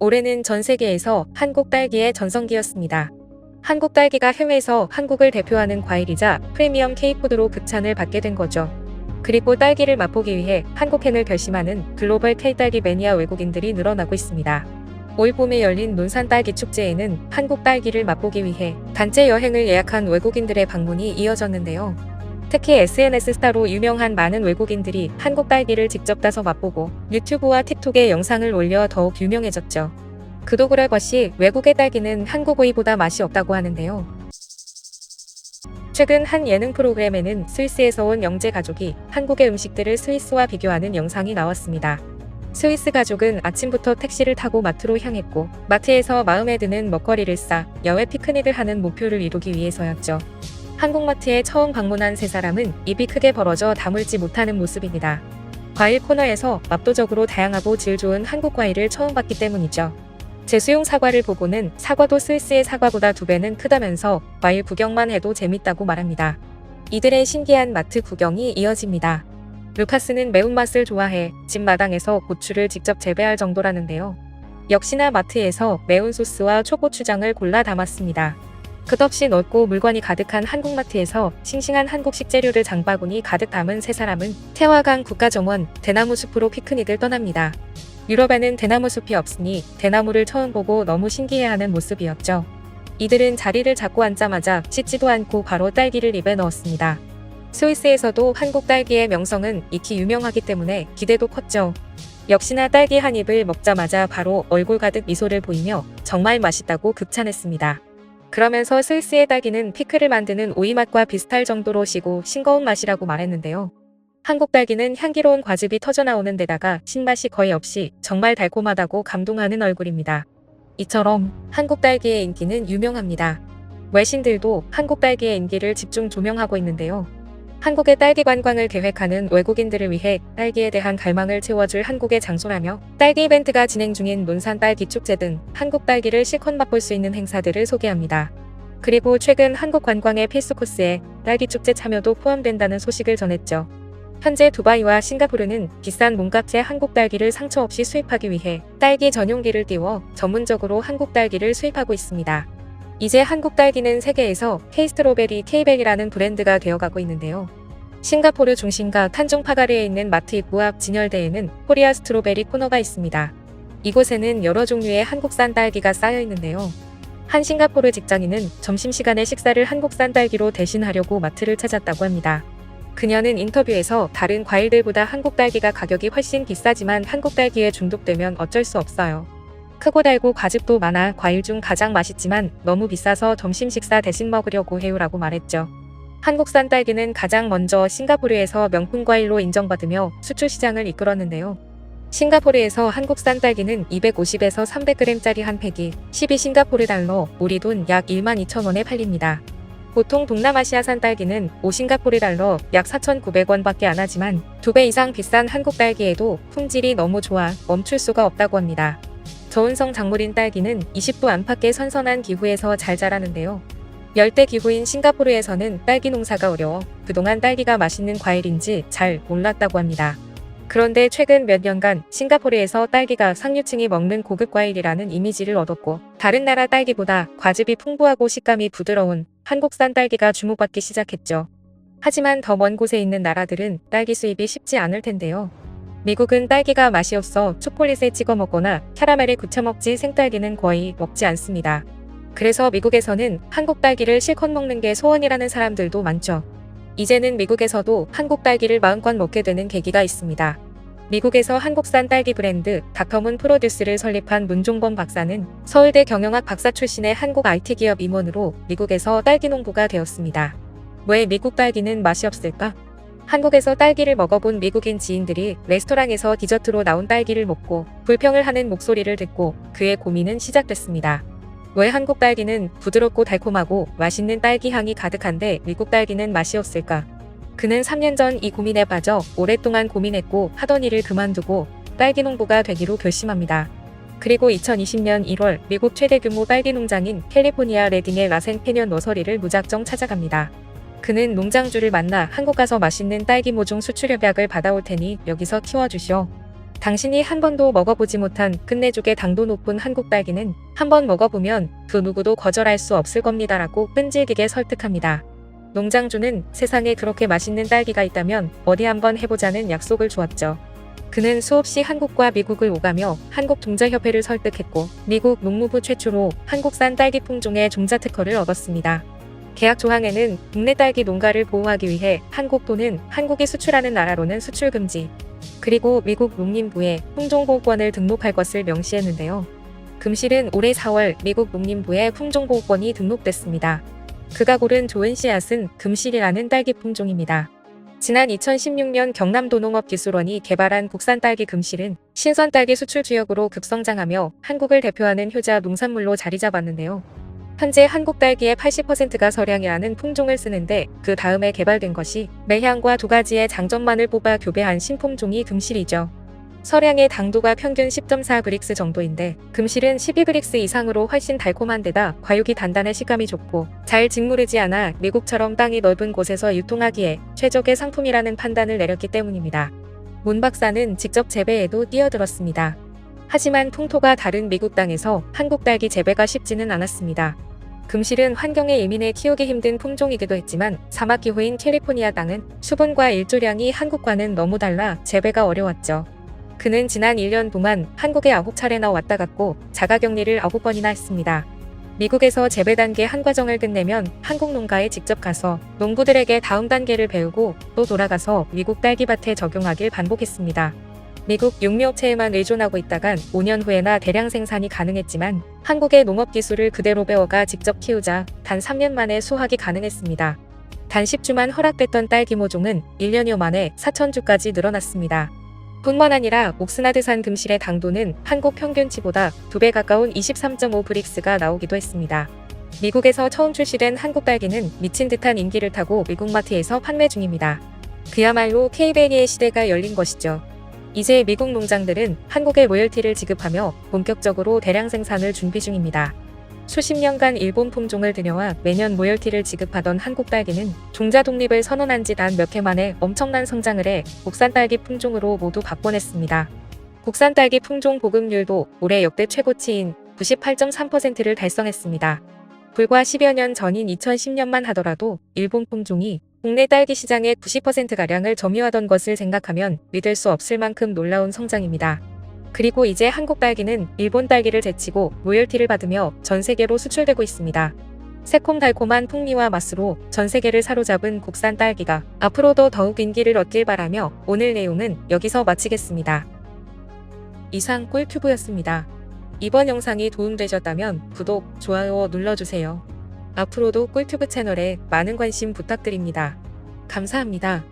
올해는 전 세계에서 한국 딸기의 전성기였습니다. 한국 딸기가 해외에서 한국을 대표하는 과일이자 프리미엄 K푸드로 극찬을 받게 된 거죠. 그리고 딸기를 맛보기 위해 한국행을 결심하는 글로벌 K딸기 매니아 외국인들이 늘어나고 있습니다. 올 봄에 열린 논산 딸기 축제에는 한국 딸기를 맛보기 위해 단체 여행을 예약한 외국인들의 방문이 이어졌는데요. 특히 SNS 스타로 유명한 많은 외국인들이 한국 딸기를 직접 따서 맛보고 유튜브와 틱톡에 영상을 올려 더욱 유명해졌죠. 그도 그럴 것이 외국의 딸기는 한국 우유보다 맛이 없다고 하는데요. 최근 한 예능 프로그램에는 스위스에서 온 영재 가족이 한국의 음식들을 스위스와 비교하는 영상이 나왔습니다. 스위스 가족은 아침부터 택시를 타고 마트로 향했고 마트에서 마음에 드는 먹거리를 싸 야외 피크닉을 하는 목표를 이루기 위해서였죠. 한국마트에 처음 방문한 세 사람은 입이 크게 벌어져 다물지 못하는 모습입니다. 과일 코너에서 압도적으로 다양하고 질 좋은 한국 과일을 처음 봤기 때문이죠. 제수용 사과를 보고는 사과도 스위스의 사과보다 2배는 크다면서 과일 구경만 해도 재밌다고 말합니다. 이들의 신기한 마트 구경이 이어집니다. 루카스는 매운맛을 좋아해 집 마당에서 고추를 직접 재배할 정도라는데요. 역시나 마트에서 매운 소스와 초고추장을 골라 담았습니다. 끝없이 넓고 물건이 가득한 한국마트에서 싱싱한 한국식 재료를 장바구니 가득 담은 세 사람은 태화강 국가정원 대나무 숲으로 피크닉을 떠납니다. 유럽에는 대나무 숲이 없으니 대나무를 처음 보고 너무 신기해하는 모습이었죠. 이들은 자리를 잡고 앉자마자 씻지도 않고 바로 딸기를 입에 넣었습니다. 스위스에서도 한국 딸기의 명성은 익히 유명하기 때문에 기대도 컸죠. 역시나 딸기 한 입을 먹자마자 바로 얼굴 가득 미소를 보이며 정말 맛있다고 극찬했습니다. 그러면서 스위스의 딸기는 피클을 만드는 오이 맛과 비슷할 정도로 시고 싱거운 맛이라고 말했는데요. 한국 딸기는 향기로운 과즙이 터져나오는 데다가 신맛이 거의 없이 정말 달콤하다고 감동하는 얼굴입니다. 이처럼 한국 딸기의 인기는 유명합니다. 외신들도 한국 딸기의 인기를 집중 조명하고 있는데요. 한국의 딸기 관광을 계획하는 외국인들을 위해 딸기에 대한 갈망을 채워줄 한국의 장소라며 딸기 이벤트가 진행 중인 논산 딸기 축제 등 한국 딸기를 실컷 맛볼 수 있는 행사들을 소개합니다. 그리고 최근 한국 관광의 필수 코스에 딸기 축제 참여도 포함된다는 소식을 전했죠. 현재 두바이와 싱가포르는 비싼 몸값의 한국 딸기를 상처 없이 수입하기 위해 딸기 전용기를 띄워 전문적으로 한국 딸기를 수입하고 있습니다. 이제 한국 딸기는 세계에서 K스트로베리 K백이라는 브랜드가 되어가고 있는데요. 싱가포르 중심가 탄중 파가르에 있는 마트 입구 앞 진열대에는 코리아 스트로베리 코너가 있습니다. 이곳에는 여러 종류의 한국산 딸기가 쌓여 있는데요. 한 싱가포르 직장인은 점심시간에 식사를 한국산 딸기로 대신하려고 마트를 찾았다고 합니다. 그녀는 인터뷰에서 다른 과일들보다 한국 딸기가 가격이 훨씬 비싸지만 한국 딸기에 중독되면 어쩔 수 없어요. 크고 달고 과즙도 많아 과일 중 가장 맛있지만 너무 비싸서 점심 식사 대신 먹으려고 해요라고 말했죠. 한국산 딸기는 가장 먼저 싱가포르에서 명품 과일로 인정받으며 수출 시장을 이끌었는데요. 싱가포르에서 한국산 딸기는 250에서 300g짜리 한 팩이 12싱가포르 달러, 우리 돈 약 12,000원에 팔립니다. 보통 동남아시아산 딸기는 5싱가포르 달러, 약 4,900원밖에 안 하지만 2배 이상 비싼 한국 딸기에도 품질이 너무 좋아 멈출 수가 없다고 합니다. 저온성 작물인 딸기는 20도 안팎의 선선한 기후에서 잘 자라는데요. 열대 기후인 싱가포르에서는 딸기 농사가 어려워 그동안 딸기가 맛있는 과일인지 잘 몰랐다고 합니다. 그런데 최근 몇 년간 싱가포르에서 딸기가 상류층이 먹는 고급 과일이라는 이미지를 얻었고 다른 나라 딸기보다 과즙이 풍부하고 식감이 부드러운 한국산 딸기가 주목받기 시작했죠. 하지만 더 먼 곳에 있는 나라들은 딸기 수입이 쉽지 않을 텐데요. 미국은 딸기가 맛이 없어 초콜릿에 찍어 먹거나 캐러멜에 굳혀 먹지 생딸기는 거의 먹지 않습니다. 그래서 미국에서는 한국 딸기를 실컷 먹는 게 소원이라는 사람들도 많죠. 이제는 미국에서도 한국 딸기를 마음껏 먹게 되는 계기가 있습니다. 미국에서 한국산 딸기 브랜드 닥터문 프로듀스를 설립한 문종범 박사는 서울대 경영학 박사 출신의 한국 IT 기업 임원으로 미국에서 딸기 농부가 되었습니다. 왜 미국 딸기는 맛이 없을까? 한국에서 딸기를 먹어본 미국인 지인들이 레스토랑에서 디저트로 나온 딸기를 먹고 불평을 하는 목소리를 듣고 그의 고민은 시작됐습니다. 왜 한국 딸기는 부드럽고 달콤하고 맛있는 딸기 향이 가득한데 미국 딸기는 맛이 없을까? 그는 3년 전 이 고민에 빠져 오랫동안 고민했고 하던 일을 그만두고 딸기 농부가 되기로 결심합니다. 그리고 2020년 1월 미국 최대 규모 딸기 농장인 캘리포니아 레딩의 라센 캐년 너서리를 무작정 찾아갑니다. 그는 농장주를 만나 한국 가서 맛있는 딸기 모종 수출 협약을 받아올 테니 여기서 키워주시오. 당신이 한 번도 먹어보지 못한 끝내주게 당도 높은 한국 딸기는 한 번 먹어보면 그 누구도 거절할 수 없을 겁니다라고 끈질기게 설득합니다. 농장주는 세상에 그렇게 맛있는 딸기가 있다면 어디 한번 해보자는 약속을 주었죠. 그는 수없이 한국과 미국을 오가며 한국종자협회를 설득했고 미국 농무부 최초로 한국산 딸기 품종의 종자 특허를 얻었습니다. 계약 조항에는 국내 딸기 농가를 보호하기 위해 한국 또는 한국이 수출하는 나라로는 수출 금지, 그리고 미국 농림부에 품종보호권을 등록할 것을 명시했는데요. 금실은 올해 4월 미국 농림부에 품종보호권이 등록됐습니다. 그가 고른 좋은 씨앗은 금실이라는 딸기 품종입니다. 지난 2016년 경남도 농업기술원이 개발한 국산 딸기 금실은 신선 딸기 수출 주역으로 급성장하며 한국을 대표하는 효자 농산물로 자리 잡았는데요. 현재 한국 딸기의 80%가 서량이라는 품종을 쓰는데 그 다음에 개발된 것이 매향과 두 가지의 장점만을 뽑아 교배한 신품종이 금실이죠. 서량의 당도가 평균 10.4브릭스 정도인데 금실은 12브릭스 이상으로 훨씬 달콤한 데다 과육이 단단해 식감이 좋고 잘 짓무르지 않아 미국처럼 땅이 넓은 곳에서 유통하기에 최적의 상품이라는 판단을 내렸기 때문입니다. 문 박사는 직접 재배에도 뛰어들었습니다. 하지만 풍토가 다른 미국 땅에서 한국 딸기 재배가 쉽지는 않았습니다. 금실은 환경에 예민해 키우기 힘든 품종이기도 했지만 사막기후인 캘리포니아 땅은 수분과 일조량이 한국과는 너무 달라 재배가 어려웠죠. 그는 지난 1년 동안 한국에 9차례나 왔다 갔고 자가격리를 9번이나 했습니다. 미국에서 재배 단계 한 과정을 끝내면 한국 농가에 직접 가서 농부들에게 다음 단계를 배우고 또 돌아가서 미국 딸기밭에 적용하길 반복했습니다. 미국 육묘업체에만 의존하고 있다간 5년 후에나 대량 생산이 가능했지만 한국의 농업기술을 그대로 배워가 직접 키우자 단 3년 만에 수확이 가능했습니다. 단 10주만 허락됐던 딸기 모종은 1년여 만에 4,000주까지 늘어났습니다. 뿐만 아니라 옥스나드산 금실의 당도는 한국 평균치보다 2배 가까운 23.5브릭스가 나오기도 했습니다. 미국에서 처음 출시된 한국 딸기는 미친 듯한 인기를 타고 미국 마트에서 판매 중입니다. 그야말로 K베리의 시대가 열린 것이죠. 이제 미국 농장들은 한국에 로열티를 지급하며 본격적으로 대량 생산을 준비 중입니다. 수십 년간 일본 품종을 들여와 매년 로열티를 지급하던 한국 딸기는 종자 독립을 선언한 지 단 몇 해 만에 엄청난 성장을 해 국산 딸기 품종으로 모두 바꿔냈습니다. 국산 딸기 품종 보급률도 올해 역대 최고치인 98.3%를 달성했습니다. 불과 10여 년 전인 2010년만 하더라도 일본 품종이 국내 딸기 시장의 90%가량을 점유하던 것을 생각하면 믿을 수 없을 만큼 놀라운 성장입니다. 그리고 이제 한국 딸기는 일본 딸기를 제치고 로열티를 받으며 전 세계로 수출되고 있습니다. 새콤달콤한 풍미와 맛으로 전 세계를 사로잡은 국산 딸기가 앞으로도 더욱 인기를 얻길 바라며 오늘 내용은 여기서 마치겠습니다. 이상 꿀튜브였습니다. 이번 영상이 도움되셨다면 구독, 좋아요 눌러주세요. 앞으로도 꿀튜브 채널에 많은 관심 부탁드립니다. 감사합니다.